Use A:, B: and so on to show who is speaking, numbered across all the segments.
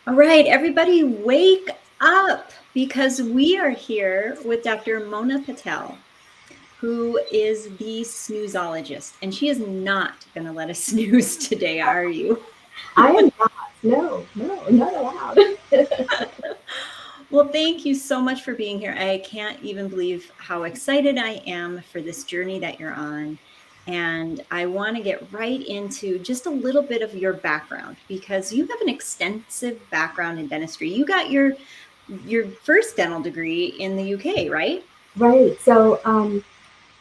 A: All right, everybody wake up because we are here with Dr. Mona Patel, who is the snoozologist. And she is not going to let us snooze today, are you?
B: I am not. No, not allowed.
A: Well, thank you so much for being here. I can't even believe how excited I am for this journey that you're on. And I want to get right into just a little bit of your background because you have an extensive background in dentistry. You got your first dental degree in the UK, right?
B: Right. So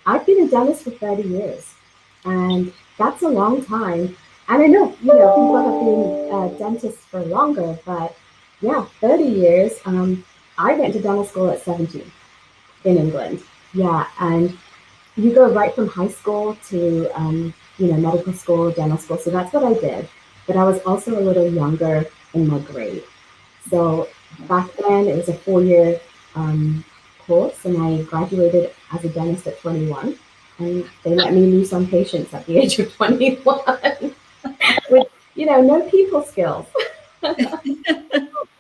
B: I've been a dentist for 30 years, and that's a long time. And I know, people have been dentists for longer, but yeah, 30 years. I went to dental school at 17 in England. Yeah, and you go right from high school to, medical school, dental school. So that's what I did. But I was also a little younger in my grade. So back then it was a 4-year um, course, and I graduated as a dentist at 21. And they let me loose on patients at the age of 21 with, no people skills,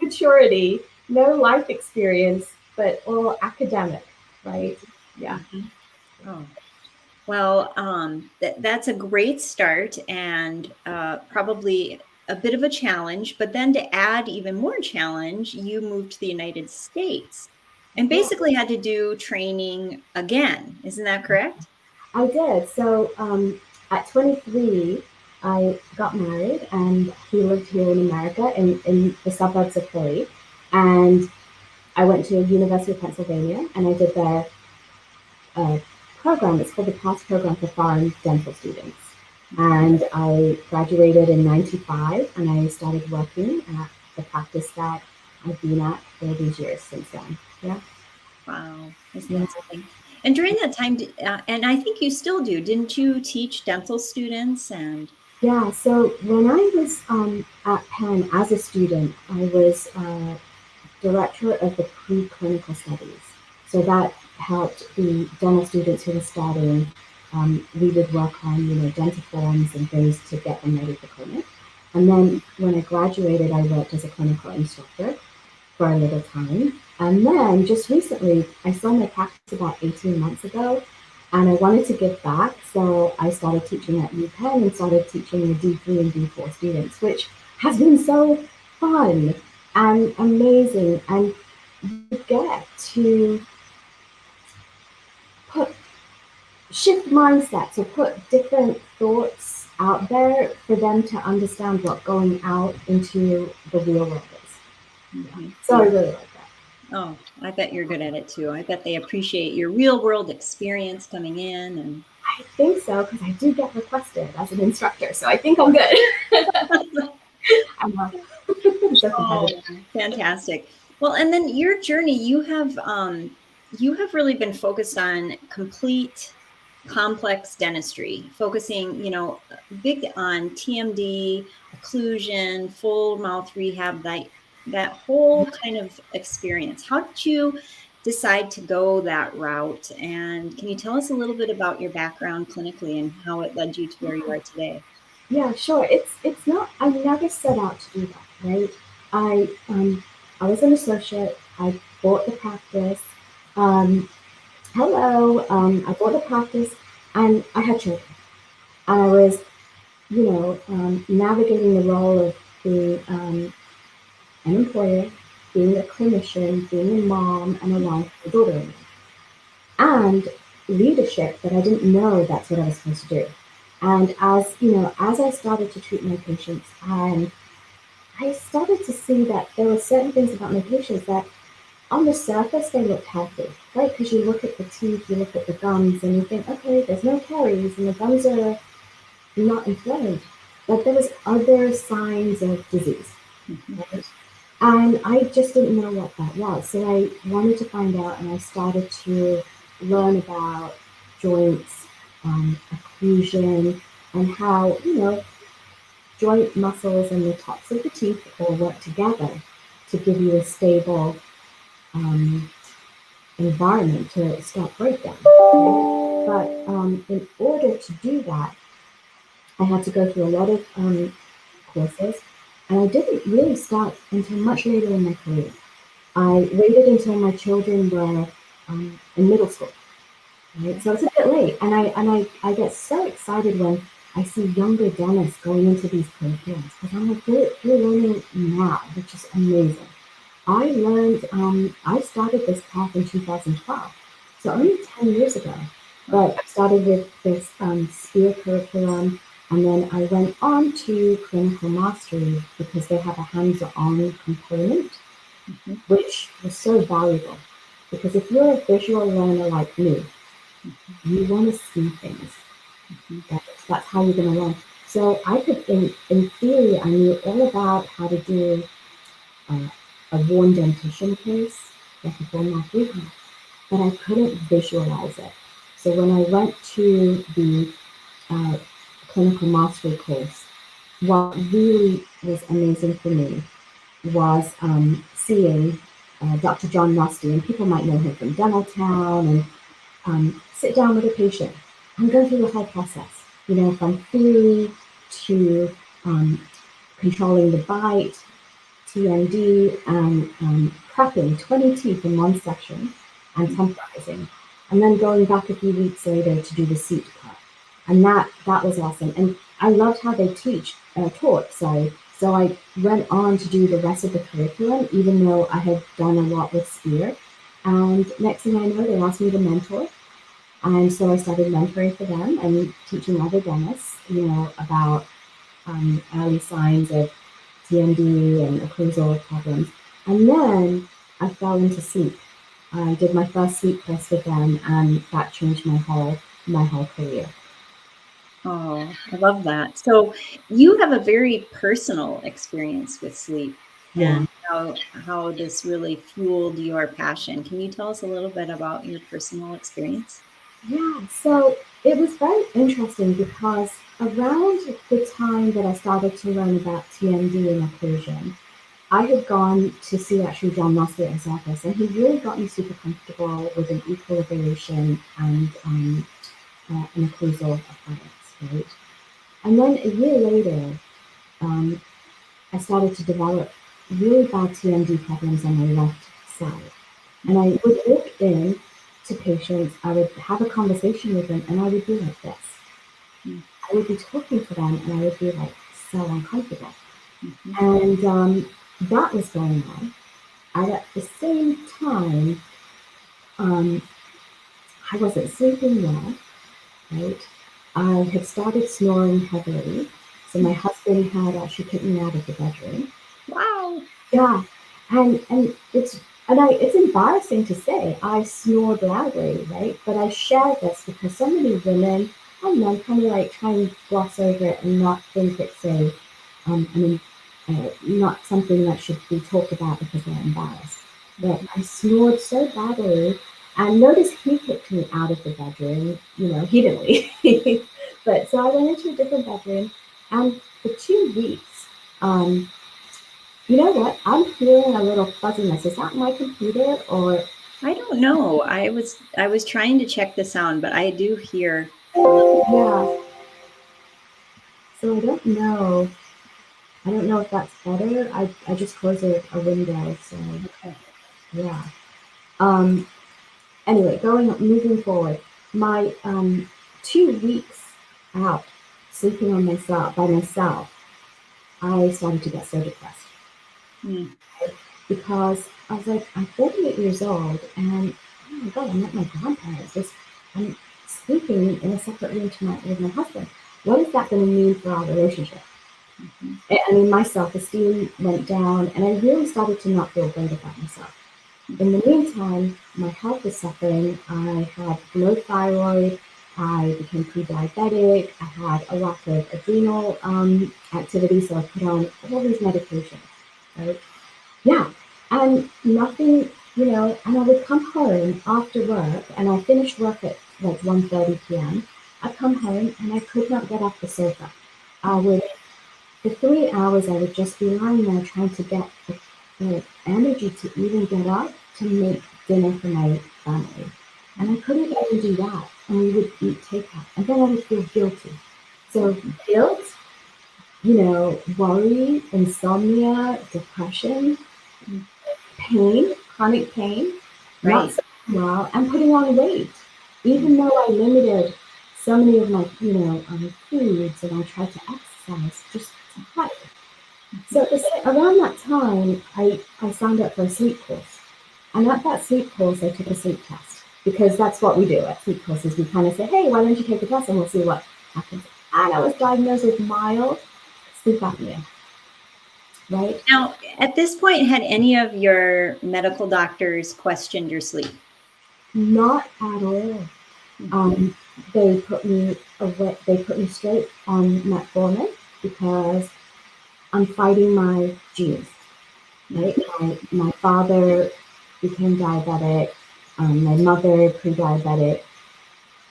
B: maturity, no life experience, but all academic, right? Yeah.
A: Mhm. Oh, well, that's a great start and probably a bit of a challenge. But then to add even more challenge, you moved to the United States and
B: Yeah,
A: basically had to do training again. Isn't that correct?
B: I did. So at 23, I got married, and he lived here in America in the suburbs of Philly. And I went to University of Pennsylvania, and I did their program. It's called the PASS program for foreign dental students. And I graduated in 95, and I started working at the practice that I've been at for these years since then. Yeah.
A: Wow, isn't
B: Yeah.
A: that something? And during that time, and I think you still do, didn't you teach dental students? And
B: Yeah, so when I was at Penn as a student, I was director of the preclinical studies. So that helped the dental students who were starting. We would work on, dentiforms and things to get them ready for clinic. And then when I graduated, I worked as a clinical instructor for a little time. And then just recently, I sold my practice about 18 months ago, and I wanted to give back. So I started teaching at UPenn and started teaching the D3 and D4 students, which has been so fun and amazing. And you get to put shift mindsets or put different thoughts out there for them to understand what going out into the real world is. Yeah.
A: mhm.
B: So I really like that.
A: Oh, I bet you're good at it too. I bet they appreciate your real world experience coming in and
B: I think so because I do get requested as an instructor, so I think I'm good. I'm so
A: oh,
B: competitive.
A: fantastic. Well, and then your journey, you have really been focused on complete complex dentistry, focusing, big on TMD, occlusion, full mouth rehab, that whole kind of experience. How did you decide to go that route? And can you tell us a little bit about your background clinically and how it led you to where you are today?
B: Yeah, sure. It's not. I never set out to do that, right? I was an associate. I bought the practice. Um, hello. I bought the practice, and I had children, and I was, navigating the role of being an employer, being a clinician, being a mom, and a wife, a daughter-in-law, and leadership that I didn't know that's what I was supposed to do. And as I started to treat my patients, I started to see that there were certain things about my patients that on the surface they looked healthy, right? Because you look at the teeth, you look at the gums, and you think, okay, there's no caries, and the gums are not inflamed. But there was other signs of disease,
A: Mhm.
B: right? And I just didn't know what that was. So I wanted to find out, and I started to learn about joints, occlusion, and how, joint muscles and the tops of the teeth all work together to give you a stable um, environment to stop breakdown. Okay? But in order to do that, I had to go through a lot of courses. And I didn't really start until much later in my career. I waited until my children were in middle school, right? So it's a bit late. And I get so excited when I see younger dentists going into these curriculums because I'm like, they're learning now, which is amazing. I started this path in 2012, so only 10 years ago. But I started with this SPEAR curriculum, and then I went on to clinical mastery because they have a hands-on component, which was so valuable. Because if you're a visual learner like me, you want to see things. That's how you're going to learn. So I could, in theory, I knew all about how to do uh, a worn dentition case, like a bone mark rehab, but I couldn't visualize it. So when I went to the uh, clinical mastery course, what really was amazing for me was seeing Dr. John Rusty, and people might know him from Dental Town, and sit down with a patient and go through the whole process, from theory to um, controlling the bite, TND, and prepping 20 teeth in one section and temporizing, and then going back a few weeks later to do the seat prep. And that was awesome. And I loved how they taught. Sorry. So I went on to do the rest of the curriculum, even though I had done a lot with SPEAR. And next thing I know, they asked me to mentor. And so I started mentoring for them and teaching other dentists, about early signs of TMD and occlusal problems. And then I fell into sleep. I did my first sleep test with them, and that changed my whole career.
A: Oh, I love that. So you have a very personal experience with sleep and
B: Yeah.
A: how this really fueled your passion. Can you tell us a little bit about your personal experience?
B: Yeah, so it was very interesting because around the time that I started to learn about TMD and occlusion, I had gone to see actually John Muskie at his office, and he really got me super comfortable with an equilibration and an occlusal appliance, right? And then a year later, um, I started to develop really bad TMD problems on my left side. And I would walk in to patients, I would have a conversation with them, and I would be like this.
A: Mm.
B: I would be talking to them, and I would be like so uncomfortable.
A: Mhm.
B: And that was going on. And at the same time, um, I wasn't sleeping well, right? I had started snoring heavily. So my husband had actually kicked me out of the bedroom.
A: Wow.
B: Yeah, and it's embarrassing to say I snored loudly, right? But I share this because so many women, I don't know, kind of like try and gloss over it and not think it's I mean, not something that should be talked about because they're embarrassed. But I snored so badly, and notice he kicked me out of the bedroom. He didn't leave, but so I went into a different bedroom, and for 2 weeks. You know what? I'm hearing a little fuzziness. Is that my computer or
A: I don't know. I was trying to check the sound, but I do hear a little.
B: yeah? So I don't know. I don't know if that's better. I just closed a window, so
A: Okay.
B: yeah. Um. Anyway, moving forward. My 2 weeks out sleeping on myself by myself, I started to get so depressed.
A: Mm.
B: Because I was like, I'm 48 years old, and oh my God, I'm at my grandparents. I'm sleeping in a separate room with my husband. What is that going to mean for our relationship?
A: Mhm.
B: I mean, my self-esteem went down, and I really started to not feel great about myself. In the meantime, my health was suffering. I had low thyroid. I became pre-diabetic. I had a lack of adrenal activity, so I put on all these medications. Right? Yeah. And nothing, and I would come home after work, and I finished work at like 1:30 p.m. I'd come home and I could not get off the sofa. I would, for 3 hours, I would just be lying there trying to get the energy to even get up to make dinner for my family. And I couldn't even do that. And we would eat takeout. And then I would feel guilty. So guilt worry, insomnia, depression, pain, chronic pain, not
A: Right.
B: sleeping well, and putting on weight. Even though I limited so many of my, foods and I tried to exercise just to hide. So around that time, I signed up for a sleep course. And at that sleep course, I took a sleep test because that's what we do at sleep courses. We kind of say, hey, why don't you take a test and we'll see what happens. And I was diagnosed with mild sleep apnea, right?
A: Now, at this point, had any of your medical doctors questioned your sleep?
B: Not at all. Um, they put me away, they put me straight on metformin because I'm fighting my genes. Right? My father became diabetic, my mother pre-diabetic.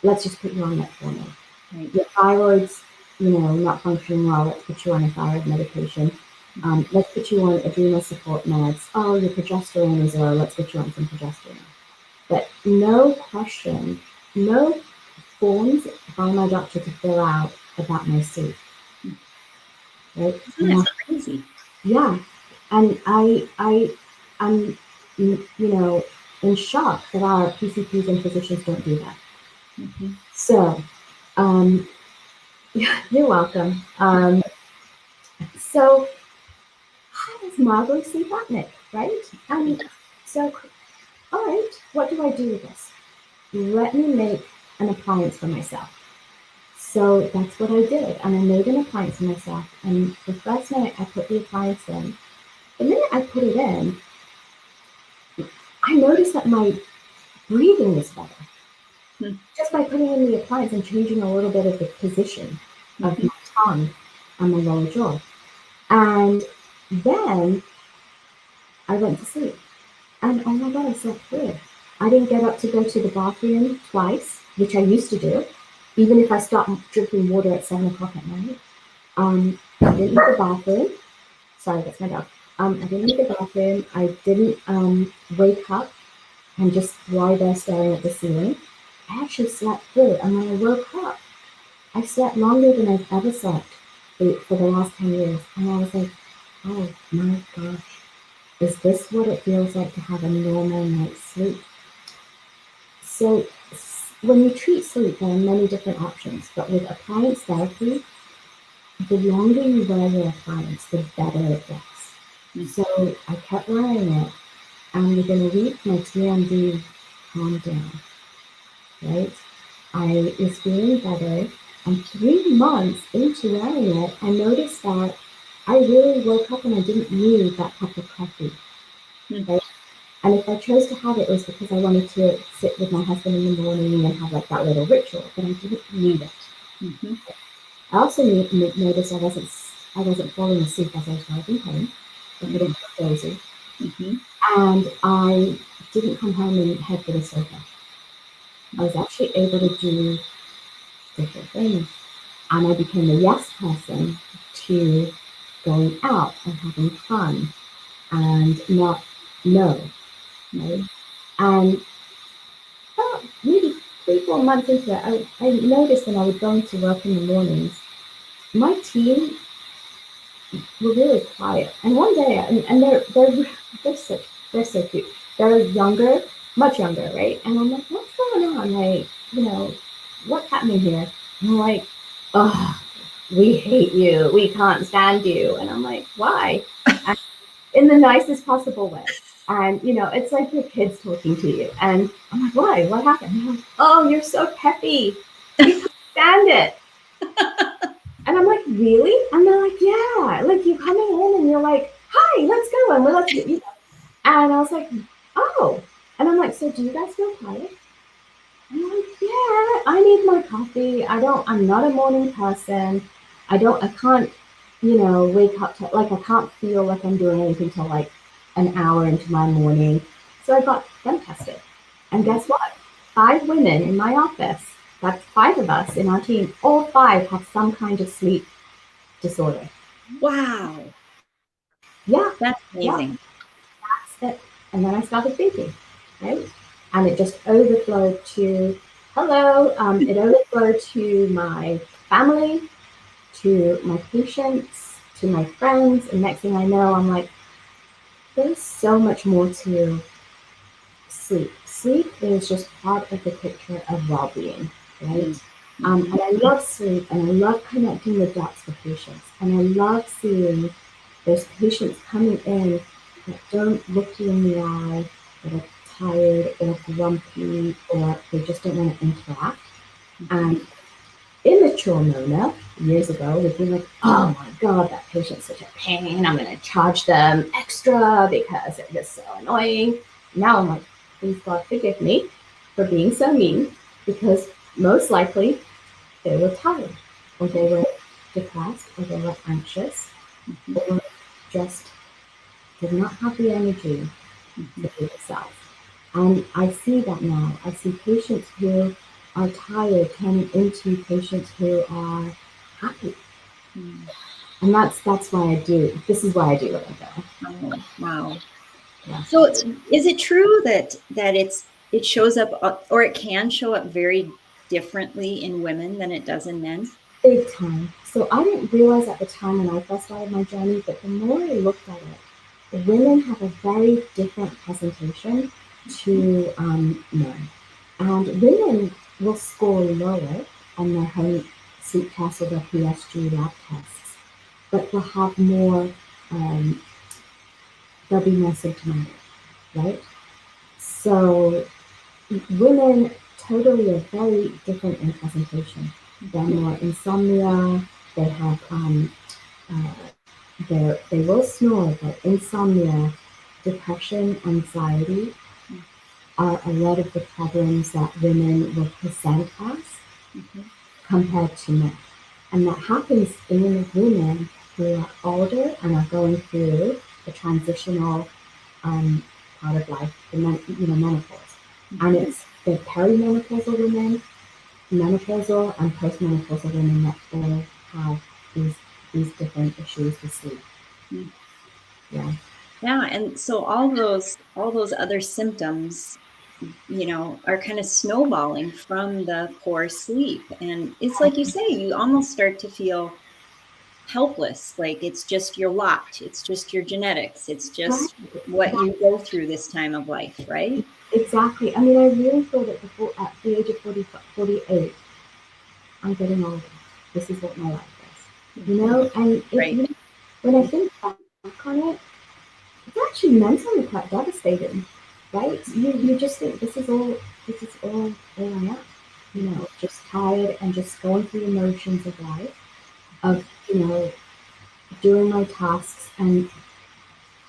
B: Let's just put you on metformin.
A: Right.
B: Your thyroid's, not functioning well. Let's put you on a thyroid medication. Let's put you on adrenal support meds. Oh, your progesterone is low. Let's put you on some progesterone. But no question, no forms by my doctor to fill out about my sleep. Right?
A: That's crazy.
B: Yeah. And I'm, in shock that our PCPs and physicians don't do that. So, you're welcome. So, I was mildly sleep apneic, right? And so, all right, what do I do with this? Let me make an appliance for myself. So that's what I did. And I made an appliance for myself. And the first night I put the appliance in, the minute I put it in, I noticed that my breathing was better. Just by putting in the appliance and changing a little bit of the position of my tongue on my lower jaw. And then I went to sleep. And oh my God, I slept through. I didn't get up to go to the bathroom twice, which I used to do, even if I stopped drinking water at 7 o'clock at night. I didn't leave the bathroom. Sorry, that's my dog. I didn't leave the bathroom. I didn't wake up and just lie there staring at the ceiling. I actually slept through. And when I woke up, I slept longer than I've ever slept for the last 10 years. And I was like, oh my gosh, is this what it feels like to have a normal night's sleep? So when you treat sleep, there are many different options. But with appliance therapy, the longer you wear your appliance, the better it gets. So I kept wearing it. And within a week, my TMD calmed down, right? I was feeling better. And 3 months into wearing it, I noticed that I really woke up and I didn't need that cup of coffee, right? And if I chose to have it, it was because I wanted to sit with my husband in the morning and have like that little ritual, but I didn't need it. I also noticed I wasn't falling asleep as I was driving home. I didn't get cozy. And I didn't come home and head for the sofa. I was actually able to do different things. And I became a yes person to going out and having fun and not no, right? And about maybe 3-4 months into it, I noticed when I would go into work in the mornings, my team were really quiet. And one day, and they're so cute. They're younger, much younger, right? And I'm like, what's going on? Like, what's happening here? And they're like, oh, we hate you. We can't stand you. And I'm like, why? And in the nicest possible way. And, it's like your kids talking to you. And I'm like, why? What happened? And I'm like, oh, you're so peppy. We can't stand it. And I'm like, really? And they're like, yeah. Like, you're coming in and you're like, hi, let's go. And let's get, And I was like, oh. And I'm like, so do you guys feel tired? And I'm like, yeah, I need my coffee. I'm not a morning person. I can't, wake up to, like, I can't feel like I'm doing anything till like an hour into my morning. So I got them tested. And guess what? 5 women in my office, that's 5 of us in our team, all 5 have some kind of sleep disorder.
A: Wow.
B: Yeah.
A: That's amazing.
B: Yeah. That's it. And then I started thinking, right? And it just overflowed to, it overflowed to my family. to my patients, to my friends, and next thing I know, I'm like, there's so much more to sleep. Sleep is just part of the picture of well-being, right? And I love sleep, and I love connecting the dots for patients, and I love seeing those patients coming in that don't look you in the eye, that are tired or grumpy, or they just don't want to interact. And immature Mona, years ago, would be like, oh my God, that patient's such a pain. I'm going to charge them extra because they're just so annoying. Now I'm like, please God forgive me for being so mean, because most likely they were tired, or they were depressed, or they were anxious, or just did not have the energy to be themselves. And I see that now. I see patients who are tired turning into patients who are happy. And that's why I do. This is why I do what I do.
A: Oh, wow.
B: Yeah.
A: So is it true that it shows up, or it can show up very differently in women than it does in men?
B: Big time. So I didn't realize at the time when I first started my journey, but the more I looked at it, the women have a very different presentation to men. And women will score lower on their home sleep test or their PSG lab tests, but will have more, they'll be more symptomatic, right? So women totally are very different in presentation. They're more insomnia, they have, they will snore, but insomnia, depression, anxiety are a lot of the problems that women will present as compared to men. And that happens in women who are older and are going through the transitional part of life, menopause. And it's the perimenopausal women, menopausal and postmenopausal women that all have these different issues with sleep. Yeah.
A: Yeah, and so all those other symptoms, are kind of snowballing from the poor sleep. And it's like you say, you almost start to feel helpless, like it's just your lot, it's just your genetics, it's
B: Right.
A: just what you go through this time of life, right?
B: Exactly. I mean, I really thought that before, at the age of 48, I'm getting older. This is what my life is. And
A: Right.
B: when I think back on it, it's actually mentally quite devastating, right? You just think this is all I am. Just tired and just going through the motions of life, of doing my tasks and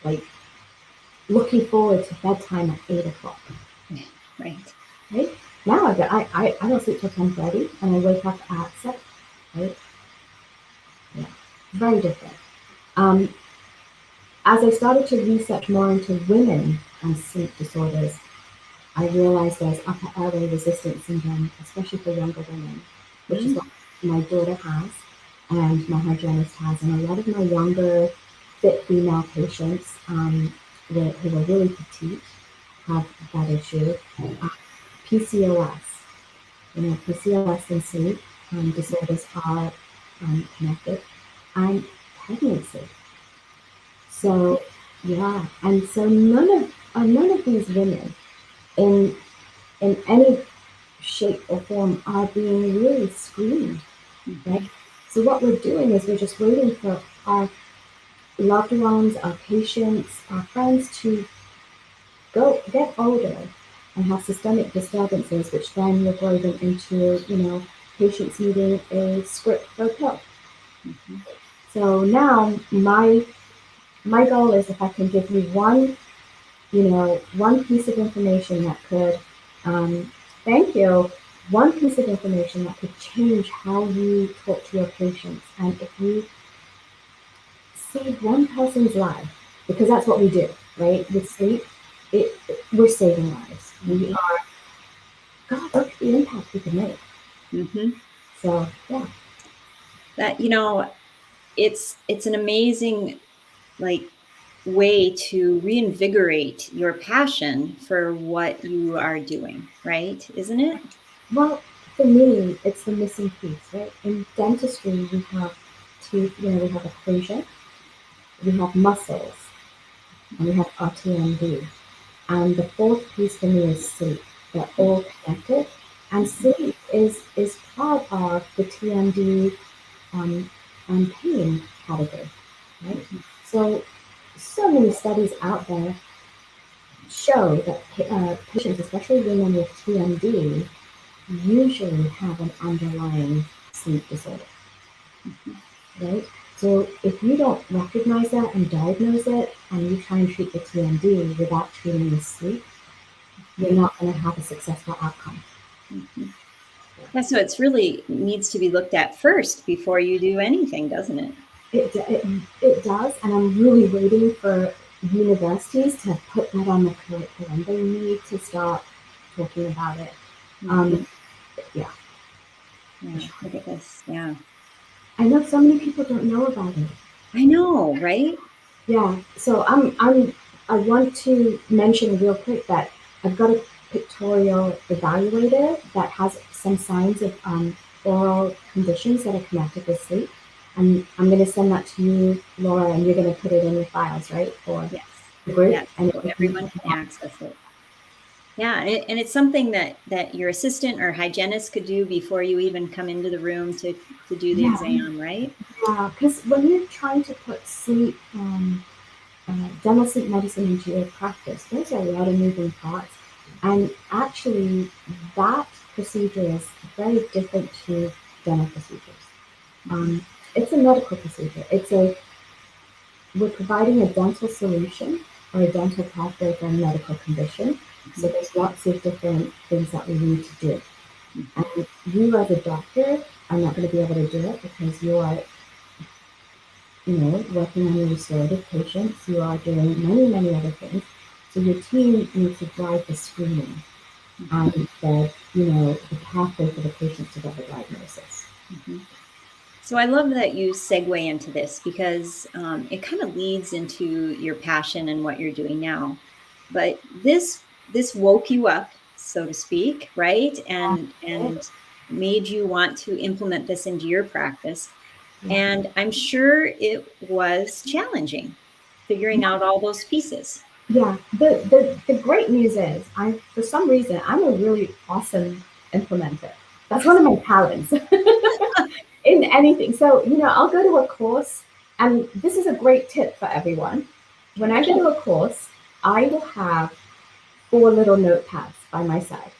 B: like looking forward to bedtime at 8 o'clock.
A: Right.
B: Right? Now I don't sleep till 10:30 and I wake up at 7. Right? Yeah, very different. Um, as I started to research more into women and sleep disorders, I realized there's upper airway resistance syndrome, especially for younger women, which is what my daughter has and my hygienist has, and a lot of my younger, fit female patients who are really petite have that issue. PCOS, PCOS and sleep disorders are connected, and pregnancy. So yeah, and so none of these women in any shape or form are being really screened, right? So what we're doing is we're just waiting for our loved ones, our patients, our friends to get older and have systemic disturbances, which then will grow them into, patients needing a script for a pill. So now my goal is, if I can give you one piece of information that could, thank you, one piece of information that could change how you talk to your patients, and if you save one person's life, because that's what we do, right? With sleep, we're saving lives. We are, God, look at the impact we can make. So yeah.
A: That, it's an amazing, like, way to reinvigorate your passion for what you are doing, right? Isn't it?
B: Well, for me, it's the missing piece, right? In dentistry, we have we have occlusion, we have muscles, and we have our TMD. And the fourth piece for me is sleep. They're all connected. And sleep is part of the TMD and pain category, right? So many studies out there show that patients, especially women with TMD, usually have an underlying sleep disorder, right? So if you don't recognize that and diagnose it, and you try and treat the TMD without treating the sleep, you're not going to have a successful outcome.
A: Yeah, so it's really needs to be looked at first before you do anything, doesn't it?
B: It does, and I'm really waiting for universities to put that on the curriculum. They need to start talking about it. Yeah.
A: Yeah, look at this. Yeah.
B: I know so many people don't know about it.
A: I know, right?
B: Yeah. So I want to mention real quick that I've got a pictorial evaluator that has some signs of oral conditions that are connected with sleep. And I'm going to send that to you, Laura, and you're going to put it in your files, right, for
A: Yes.
B: the group.
A: Yes. So everyone can access it. Yeah, and it's something that your assistant or hygienist could do before you even come into the room to do the exam, right?
B: Yeah, because when you're trying to put sleep, dental sleep medicine into your practice, there's a lot of moving parts. And actually, that procedure is very different to dental procedures. It's a medical procedure. We're providing a dental solution or a dental pathway for a medical condition. So there's lots of different things that we need to do. And you as a doctor are not going to be able to do it because you are, working on your restorative patients. You are doing many, many other things. So your team needs to drive the screening and the pathway for the patient to get a diagnosis.
A: So I love that you segue into this because it kind of leads into your passion and what you're doing now. But this woke you up, so to speak, right? And made you want to implement this into your practice. And I'm sure it was challenging figuring out all those pieces.
B: Yeah, the great news is for some reason I'm a really awesome implementer. That's one of my talents in anything. So I'll go to a course, and this is a great tip for everyone. When I go to a course, I will have 4 little notepads by my side,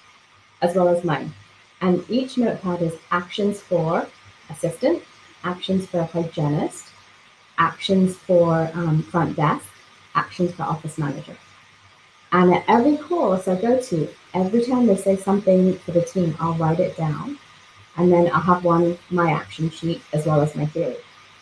B: as well as mine. And each notepad is actions for assistant, actions for hygienist, actions for front desk, actions for office manager. And at every course I go to, every time they say something for the team, I'll write it down. And then I'll have my action sheet as well as my theory.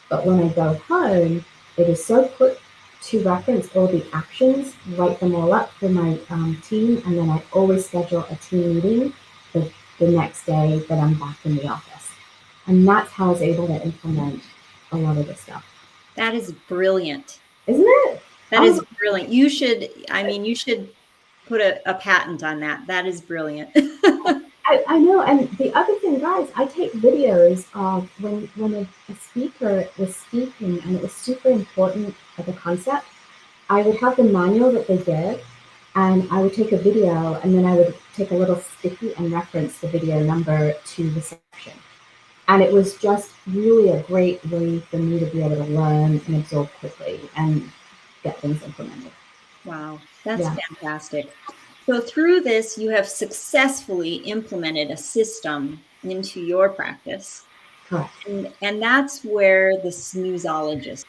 B: But when I go home, it is so quick to reference all the actions, write them all up for my team, and then I always schedule a team meeting the next day that I'm back in the office. And that's how I was able to implement a lot of this stuff.
A: That is brilliant.
B: Isn't it?
A: That is brilliant. You should put a patent on that. That is brilliant.
B: I know. And the other thing, guys, I take videos of when a speaker was speaking and it was super important of the concept. I would have the manual that they did, and I would take a video, and then I would take a little sticky and reference the video number to the section. And it was just really a great way for me to be able to learn and absorb quickly and get things implemented.
A: Wow, that's fantastic. So through this, you have successfully implemented a system into your practice.
B: Correct.
A: And that's where the Snoozologist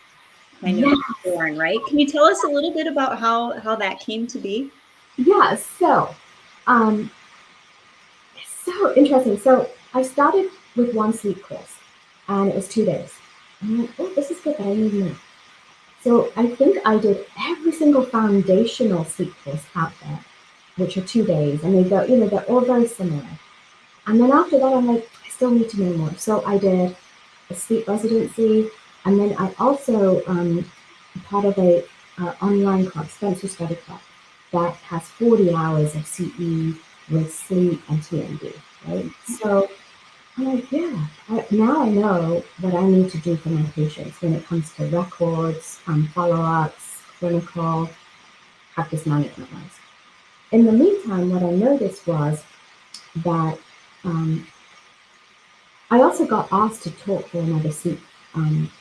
A: kind of was born, right? Can you tell us a little bit about how that came to be?
B: Yeah, so it's so interesting. So I started with one sleep course, and it was 2 days. I'm like, oh, this is good, but I need more. So I think I did every single foundational sleep course out there, which are 2 days, and they're all very similar. And then after that, I'm like, I still need to know more. So I did a sleep residency, and then I also part of a online club, Spencer Study Club, that has 40 hours of CE with sleep and TMD, right? So I'm like, yeah, now I know what I need to do for my patients when it comes to records, follow-ups, clinical, practice management wise. In the meantime, what I noticed was that I also got asked to talk for another um,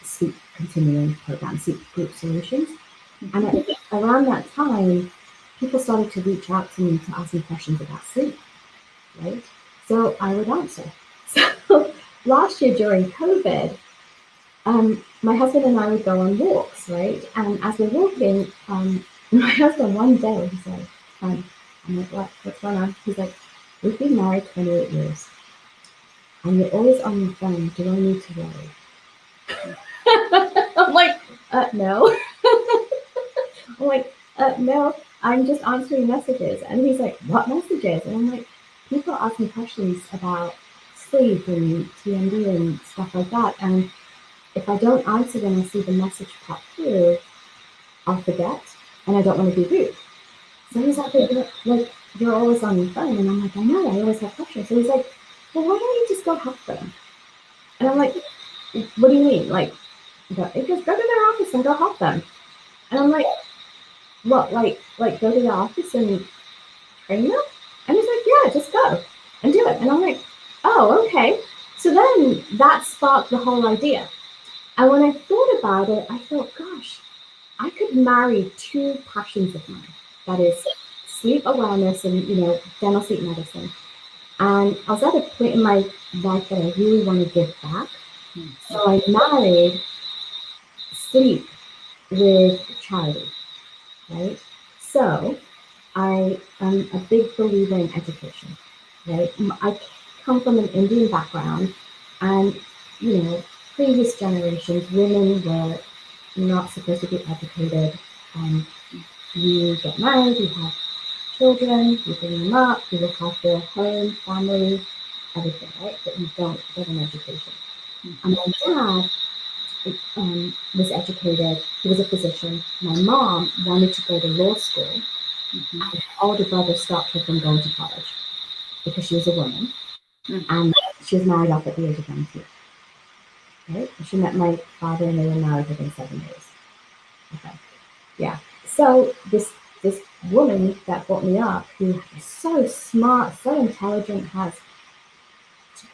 B: sleep continuing program, sleep group solutions. And around that time, people started to reach out to me to ask me questions about sleep, right? So I would answer. So last year during COVID, my husband and I would go on walks, right? And as we're walking, my husband one day, he's like, I'm like, what's going on? He's like, we've been married 28 years and you're always on your phone. Do I need to worry? I'm like, no. I'm like, no, I'm just answering messages. And he's like, what messages? And I'm like, people ask me questions about sleep and TMD and stuff like that. And if I don't answer them, I see the message pop through, I'll forget, and I don't want to be rude. So he's like, you're always on your phone. And I'm like, I know, I always have questions. So he's like, well, why don't you just go help them? And I'm like, what do you mean? Like, just go to their office and go help them. And I'm like, what, like go to the office and train them? And he's like, yeah, just go and do it. And I'm like, oh, okay. So then that sparked the whole idea. And when I thought about it, I thought, gosh, I could marry two passions of mine. That is sleep awareness and, dental sleep medicine. And I was at a point in my life that I really want to give back. So I married sleep with charity, right? So I am a big believer in education, right? I come from an Indian background, and previous generations, women were not supposed to be educated. You get married, you have children, you bring them up, you look after home, family, everything, right? But you don't get an education. And my dad was educated. He was a physician. My mom wanted to go to law school. And all the brothers stopped her from going to college because she was a woman. And she was married off at the age of 19. Right? And she met my father and they were married within 7 days. Okay. Yeah. So this woman that brought me up, who is so smart, so intelligent,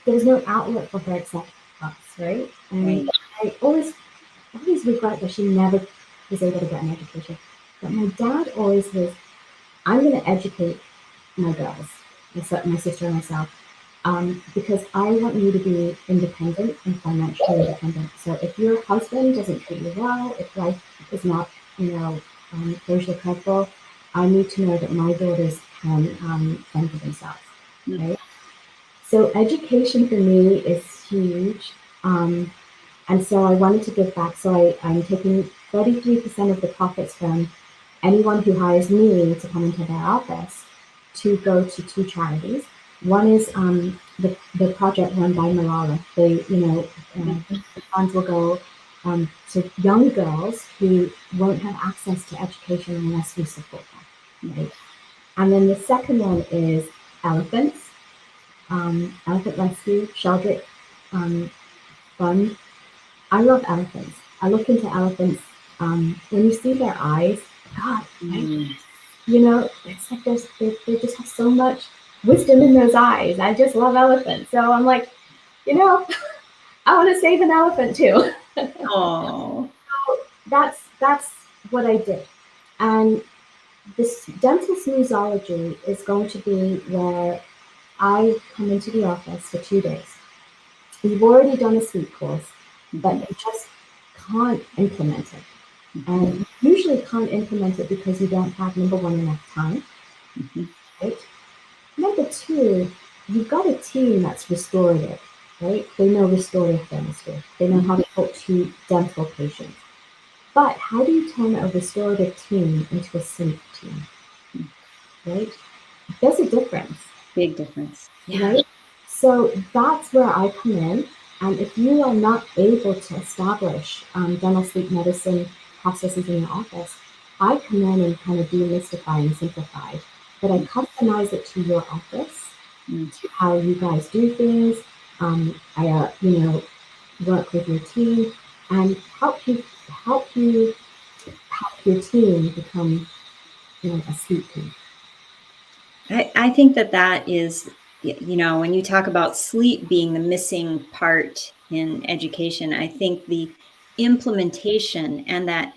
B: there was no outlet for her except us, right? And I always regret that she never was able to get an education. But my dad always was, I'm going to educate my girls, my sister and myself, because I want you to be independent and financially independent. So if your husband doesn't treat you well, if life is not, socially comfortable, I need to know that my daughters can fend for themselves, right? So education for me is huge. And so I wanted to give back. So I'm taking 33% of the profits from anyone who hires me to come into their office to go to two charities. One is the project run by Malala. The funds will go to young girls who won't have access to education unless we support them. Right? And then the second one is elephants, elephant rescue, Sheldrick Fund. I love elephants. I look into elephants. When you see their eyes, God, it's like they just have so much wisdom in those eyes. I just love elephants. So I'm like, I want to save an elephant too.
A: Oh,
B: That's what I did. And this dental snoozology is going to be where I come into the office for 2 days. You've already done a sleep course, but you just can't implement it. And you usually can't implement it because you don't have, number one, enough time. Right? Number two, you've got a team that's restorative, right? They know restorative dentistry. They know how to talk to dental patients. But how do you turn a restorative team into a sleep team? Right? There's a difference.
A: big difference. Yeah.
B: Right? So that's where I come in. And if you are not able to establish dental sleep medicine processes in your office, I come in and kind of demystify and simplify. But I customize it to your office.
A: Mm.
B: to how you guys do things. I, work with your team and help your team become, a sleep team.
A: I think that that is, when you talk about sleep being the missing part in education, I think the implementation and that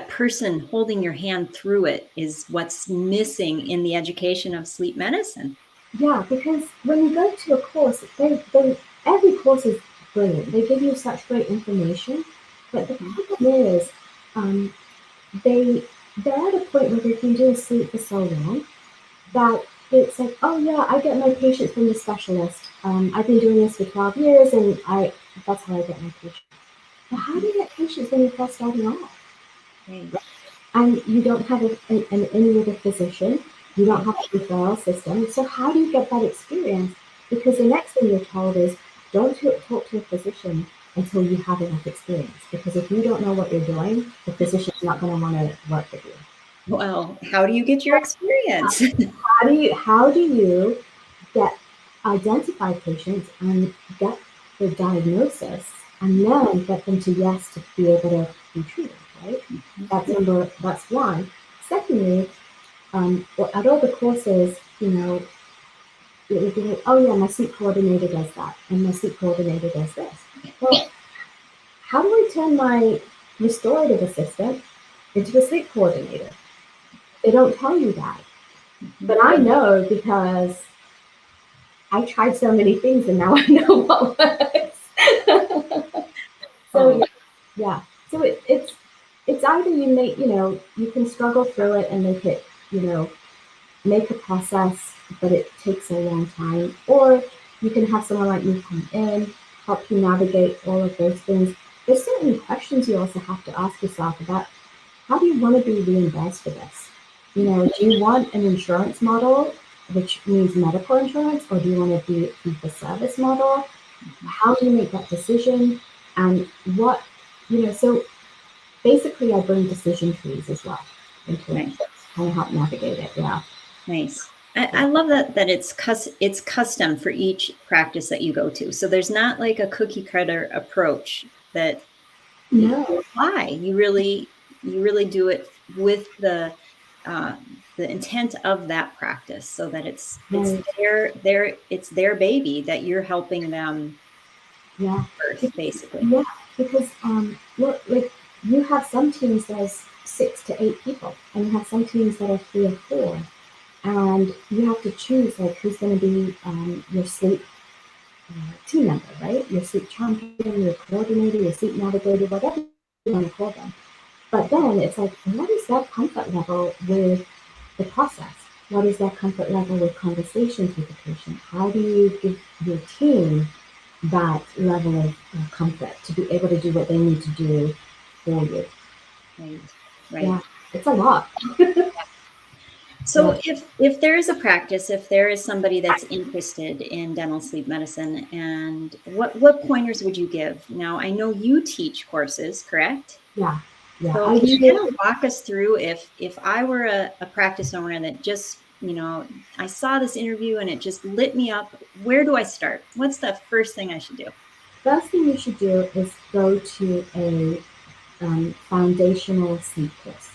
A: person holding your hand through it is what's missing in the education of sleep medicine.
B: Yeah, because when you go to a course, they every course is brilliant. They give you such great information, but the
A: Mhm.
B: problem is, um, they they're at a point where they've been doing sleep for so long that it's like, oh yeah, I get my patients from the specialist. I've been doing this for 12 years, and I that's how I get my patients. But how do
A: Mhm.
B: you get patients when you're first starting off?
A: Right.
B: And you don't have an in with a physician, you don't
A: Right.
B: have a referral system. So how do you get that experience? Because the next thing you're told is don't talk to a physician until you have enough experience. Because if you don't know what you're doing, the physician's not going to want to work with you.
A: Well, how do you get your experience?
B: How do you get identify patients and get the diagnosis and then get them to yes to be able to be treated, right?
A: Mhm.
B: That's one. Secondly, at all the courses, it would be like, oh yeah, my sleep coordinator does that, and my sleep coordinator does this. Well, how do I turn my restorative assistant into a sleep coordinator? They don't tell you that. But
A: Mhm.
B: I know because I tried so many things and now I know what works. So
A: Oh,
B: yeah. So it's either you can struggle through it and make a process, but it takes a long time. Or you can have someone like me come in, help you navigate all of those things. There's certain questions you also have to ask yourself about how do you want to be reimbursed for this? Do you want an insurance model, which means medical insurance, or do you want to be a fee for service model?
A: mhm.
B: How do you make that decision? And so basically I bring decision trees as well into it.
A: Nice.
B: Kind of help navigate it. Yeah.
A: Nice.
B: Yeah.
A: I love that it's custom for each practice that you go to. So there's not like a cookie cutter approach that you
B: No.
A: apply. You really do it with uh, the intent of that practice, so that it's
B: Right.
A: their baby that you're helping them
B: Yeah.
A: birth,
B: Because,
A: basically.
B: yeah, because look, like you have some teams there's 6 to 8 people, and you have some teams that are 3 or 4, and you have to choose like who's going to be your sleep team member, right? Your sleep champion, your coordinator, your sleep navigator, whatever you want to call them. But then it's like, what is their comfort level with the process? What is their comfort level with conversations with the patient? How do you give your team that level of comfort to be able to do what they need to do for you?
A: Right. Right.
B: Yeah, it's a lot.
A: So
B: Yeah,
A: if there is a practice, if there is somebody that's interested in dental sleep medicine, and what pointers would you give? Now, I know you teach courses, correct?
B: yeah, yeah.
A: So
B: I
A: can you
B: do.
A: kind of walk us through, if I were a practice owner that just, I saw this interview and it just lit me up, where do I start? What's the first thing I should do?
B: First thing you should do is go to a foundational sleep course,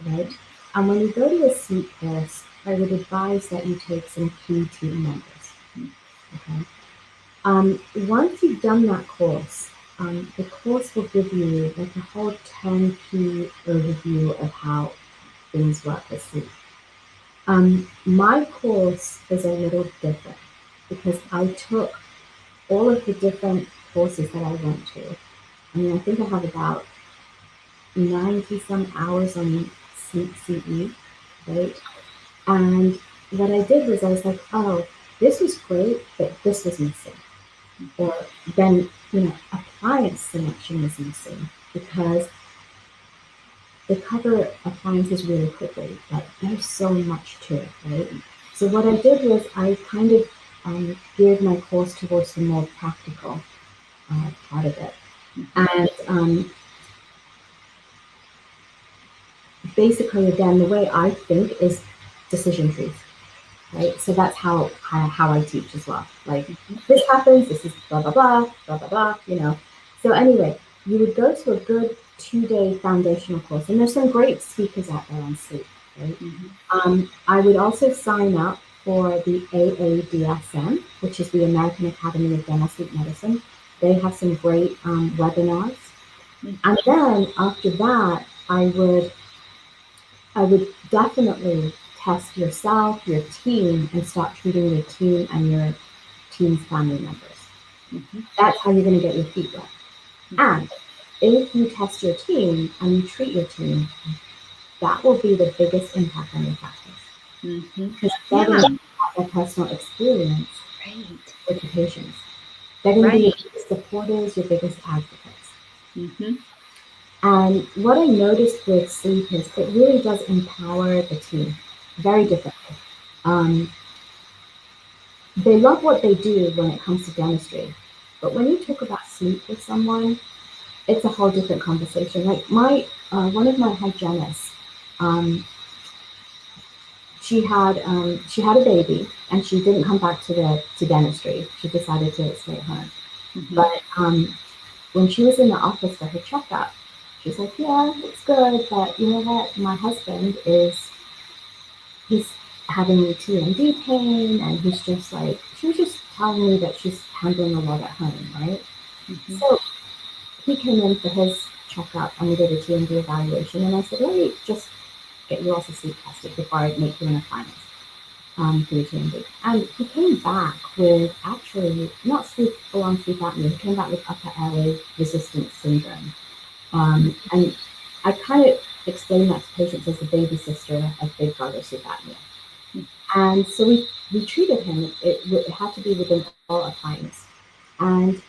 B: right? And when you go to a sleep course, I would advise that you take some key team members. Okay. Once you've done that course, the course will give you like a whole turnkey overview of how things work with sleep. My course is a little different because I took all of the different courses that I went to. I mean, I think I have about 90 some hours on Sleep CE, right? And what I did was I was like, oh, this was great, but this was missing. Or then, appliance selection was missing because they cover appliances really quickly, but there's so much to it, right? So what I did was I kind of geared my course towards the more practical part of it.
A: Mhm.
B: And basically, again, the way I think is decision trees. right? So that's how I teach as well. Like, this happens, this is blah blah blah blah blah blah. So anyway, you would go to a good 2-day foundational course, and there's some great speakers out there on sleep, right? I would also sign up for the AADSM, which is the American Academy of Dental Sleep Medicine. They have some great webinars. And then after that, I would definitely test yourself, your team, and start treating your team and your team's family members. That's how you're going to get your feet wet. And if you test your team and you treat your team, that will be the biggest impact on your practice. Because they're going to have their personal experience with the patients. They're going to be your biggest supporters, your biggest advocates. And what I noticed with sleep is it really does empower the team very differently. They love what they do when it comes to dentistry, but when you talk about sleep with someone, it's a whole different conversation. Like one of my hygienists, she had a baby and she didn't come back to dentistry. She decided to stay at home. But when she was in the office for her checkup, she's like, yeah, it's good, but you know what? My husband he's having TMD pain, and he's just like, she was just telling me that she's handling a lot at home, right? So he came in for his checkup and we did a TMD evaluation, and I said, let me just get you also sleep tested before I make you an appointment for the TMD. And he came back with actually not full-on sleep apnea, he came back with upper airway resistance syndrome. And I kind of explained that to patients as the baby sister of big brother sleep apnea. And so we treated him. It had to be within all appliance. And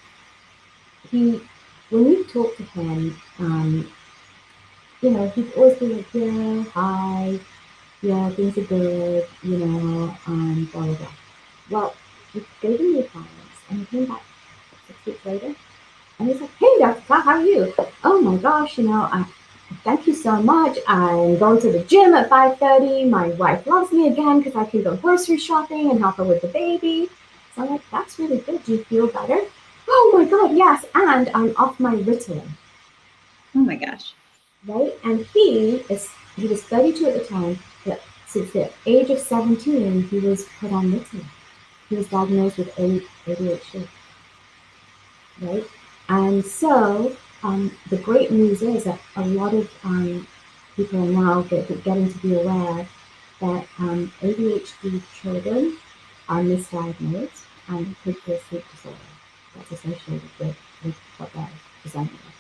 B: when you talk to him, he'd always be like, yeah, hi, yeah, things are good, blah, blah, blah. Well, we gave him the appliance, and he came back 6 weeks later, and he's like, hey, Dr. Clark, how are you? Oh my gosh, thank you so much. I'm going to the gym at 5:30. My wife loves me again because I can go grocery shopping and help her with the baby. So I'm like, that's really good. Do you feel better? Oh my God, yes. And I'm off my Ritalin.
A: Oh my gosh.
B: Right? And he was 32 at the time, but since the age of 17, he was put on Ritalin. He was diagnosed with ADHD. Right? And so the great news is that a lot of people are now getting to be aware that ADHD children are misdiagnosed and could be a sleep disorder that's associated with what they're presenting with.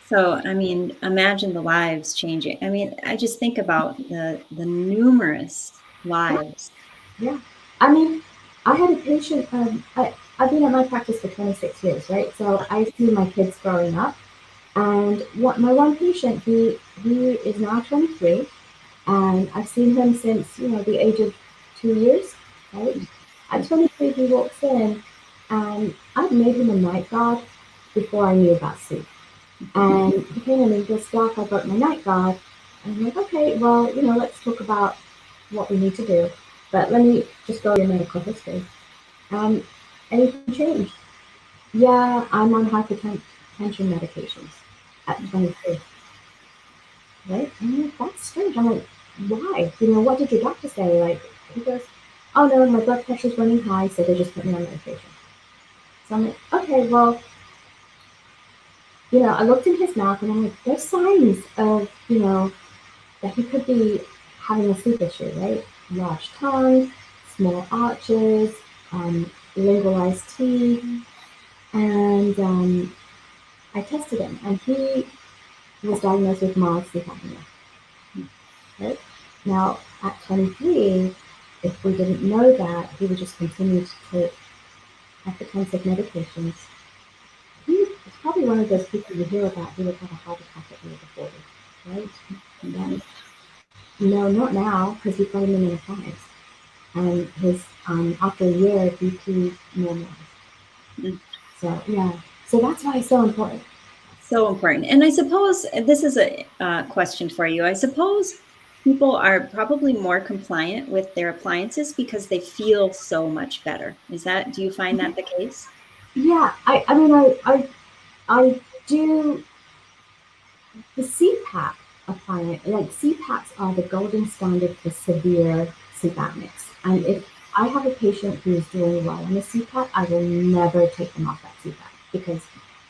A: So, I mean, imagine the lives changing. I mean, I just think about the numerous lives.
B: Yeah. I mean, I had a patient, I've been at my practice for 26 years, right? So I see my kids growing up. And my one patient, he is now 23, and I've seen him since, the age of 2 years, right? At 23, he walks in, and I'd made him a night guard before I knew about sleep. And he came in and goes, Doc, I got my night guard. And I'm like, okay, well, let's talk about what we need to do. But let me just go over your medical history. Anything changed? Yeah, I'm on hypertension medications at 23. Right? And I'm like, that's strange. I'm like, why? What did your doctor say? Like, he goes, oh no, my blood pressure's running high, so they just put me on medication. So I'm like, okay, well, I looked in his mouth and I'm like, there's signs of, that he could be having a sleep issue, right? Large tongue, small arches, lingualized teeth, and I tested him, and he was diagnosed with mild sleep apnea. Right? Now, at 23, if we didn't know that, he would just continue to take hypertensive medications. He was probably one of those people you hear about who would have a heart attack at the age of 40, right? Yeah. No, not now, because we put him in an appliance. And his after a year, BP normalized. So yeah, so that's why it's so important.
A: So important. And I suppose this is a question for you. I suppose people are probably more compliant with their appliances because they feel so much better. Do you find that the case?
B: Yeah, I mean, I do the CPAP appliance, like CPAPs are the golden standard for severe sleep apneas. And if I have a patient who is doing well on a CPAP, I will never take them off that CPAP because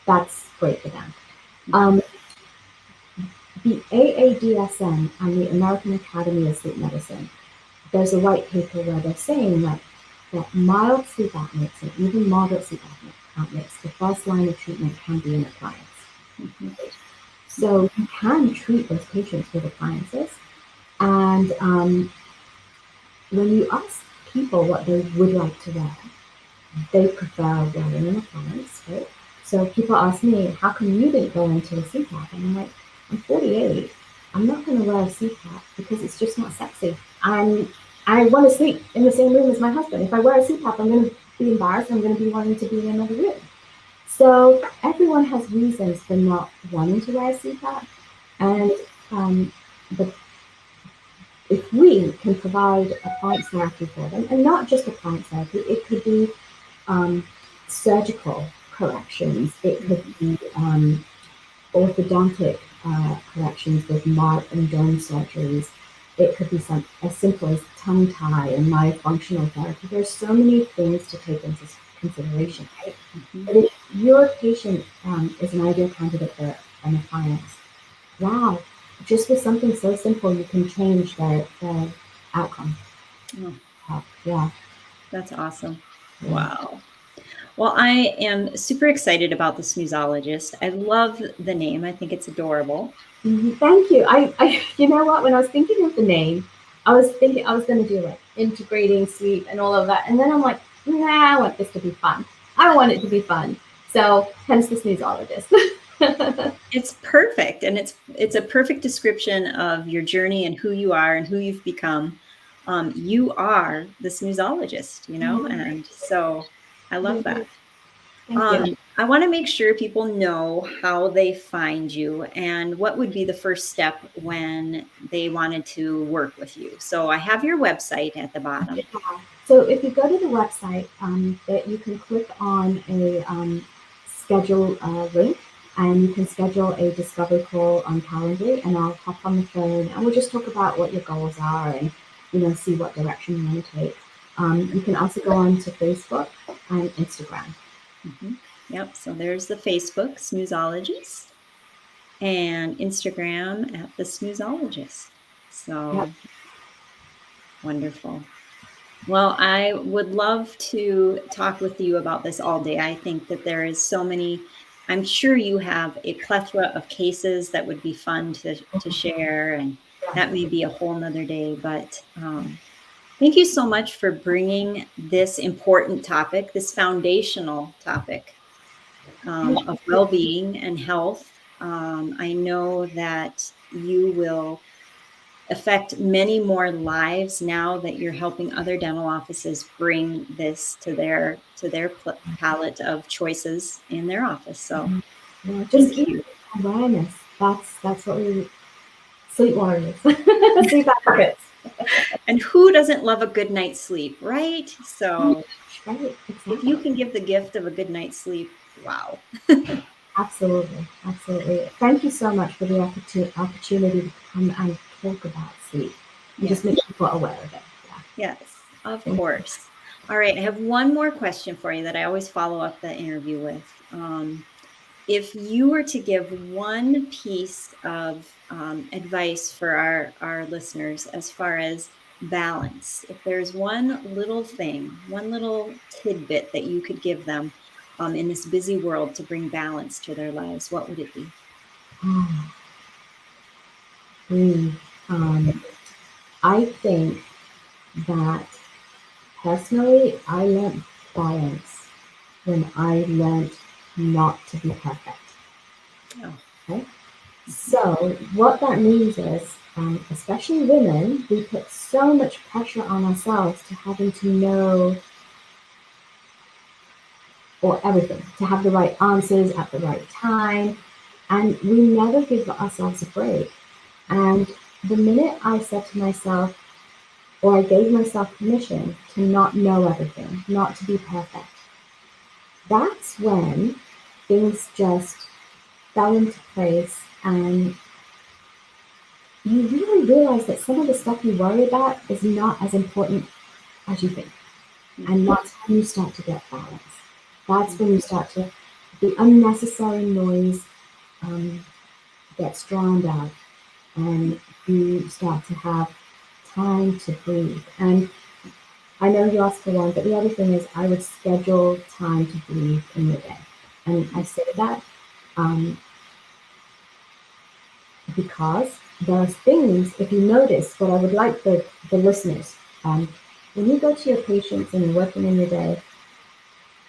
B: that's great for them. Um, the AADSM and the American Academy of Sleep Medicine, there's a white paper where they're saying that mild sleep apneas and even moderate sleep apneas, the first line of treatment can be an appliance.
A: Mm-hmm.
B: So you can treat those patients with appliances. And when you ask people what they would like to wear, they prefer wearing an appliance, right? So people ask me, how come you didn't go into a CPAP? And I'm like, I'm 48. I'm not going to wear a CPAP because it's just not sexy. I want to sleep in the same room as my husband. If I wear a CPAP, I'm going to be embarrassed. I'm going to be wanting to be in another room. So everyone has reasons for not wanting to wear a CPAP. And but if we can provide appliance therapy for them, and not just appliance therapy, it could be surgical corrections, it could be orthodontic corrections with mark and dome surgeries. It could be as simple as tongue tie and myofunctional therapy. There's so many things to take into consideration, right?
A: Mm-hmm.
B: But if your patient is an ideal candidate for an appliance, wow, just with something so simple, you can change their outcome.
A: Oh,
B: Yeah.
A: that's awesome.
B: Yeah.
A: Wow. Well, I am super excited about the Snoozologist. I love the name. I think it's adorable.
B: Thank you. You know what? When I was thinking of the name, I was thinking I was going to do like integrating sleep and all of that, and then I'm like, nah, I want this to be fun. I want it to be fun. So, hence the Snoozologist.
A: It's perfect, and it's a perfect description of your journey and who you are and who you've become. You are the Snoozologist, and so I love that.
B: Thank you.
A: I want to make sure people know how they find you and what would be the first step when they wanted to work with you. So I have your website at the bottom.
B: Yeah. So if you go to the website, that you can click on a schedule link, and you can schedule a discovery call on Calendly, and I'll hop on the phone and we'll just talk about what your goals are and see what direction you want to take. You can also go on to Facebook and Instagram.
A: Mm-hmm. Yep. So there's the Facebook Snoozologist and Instagram at the Snoozologist. So
B: Yep.
A: wonderful. Well, I would love to talk with you about this all day. I think that there is so many, I'm sure you have a plethora of cases that would be fun to share, and that may be a whole nother day. But thank you so much for bringing this important topic, this foundational topic of well-being and health. I know that you will affect many more lives now that you're helping other dental offices bring this to their palette of choices in their office. So
B: Yeah, just
A: thank
B: even
A: you.
B: awareness. That's what we sleep warriors, sleep advocates.
A: And who doesn't love a good night's sleep, right? So
B: Right,
A: if you
B: exactly.
A: can give the gift of a good night's sleep, wow.
B: Absolutely, absolutely. Thank you so much for the opportunity to come and talk about sleep and
A: Yeah.
B: just make people aware of it. Yeah.
A: Yes, of
B: Thank you.
A: course. All right. I have one more question for you that I always follow up the interview with. If you were to give one piece of advice for our listeners as far as balance, if there's one little thing, one little tidbit that you could give them in this busy world to bring balance to their lives, what would it be?
B: Oh, mm. Um, I think that personally, I learned balance when I learned not to be perfect.
A: Oh,
B: Okay?
A: mhm.
B: So, what that means is, especially women, we put so much pressure on ourselves to having to know or everything, to have the right answers at the right time, and we never give ourselves a break. And the minute I said to myself, or I gave myself permission to not know everything, not to be perfect, that's when things just fell into place, and you really realize that some of the stuff you worry about is not as important as you think. And that's when you start to get balance. That's when you start to, the unnecessary noise gets drowned out, and you start to have time to breathe. And I know you asked for one, but the other thing is I would schedule time to breathe in the day. And I say that because there are things, if you notice, what I would like the listeners, when you go to your patients and you're working in your day,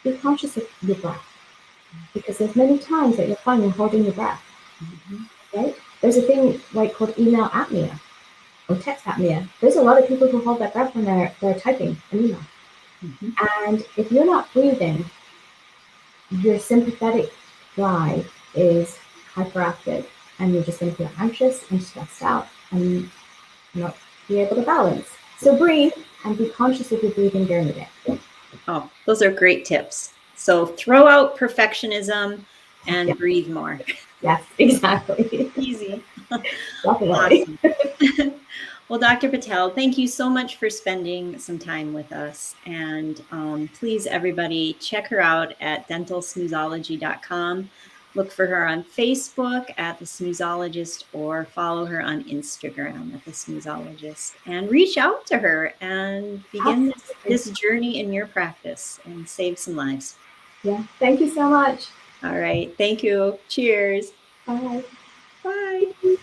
B: be conscious of your breath. Because there's many times that you'll find you're holding your breath, right? There's a thing like called email apnea or text apnea. There's a lot of people who hold their breath when they're typing an email. And if you're not breathing, your sympathetic drive is hyperactive, and you're just going to feel anxious and stressed out and not be able to balance. So breathe and be conscious of your breathing during the day.
A: Oh, those are great tips. So throw out perfectionism and breathe more.
B: Yes, exactly.
A: Easy.
B: Definitely.
A: Awesome. Well, Dr. Patel, thank you so much for spending some time with us. And please, everybody, check her out at dentalsnoozology.com. Look for her on Facebook at the Snoozologist, or follow her on Instagram at the Snoozologist, and reach out to her and begin this journey in your practice and save some lives.
B: Yeah. Thank you so much.
A: All right. Thank you. Cheers.
B: Bye.
A: Bye.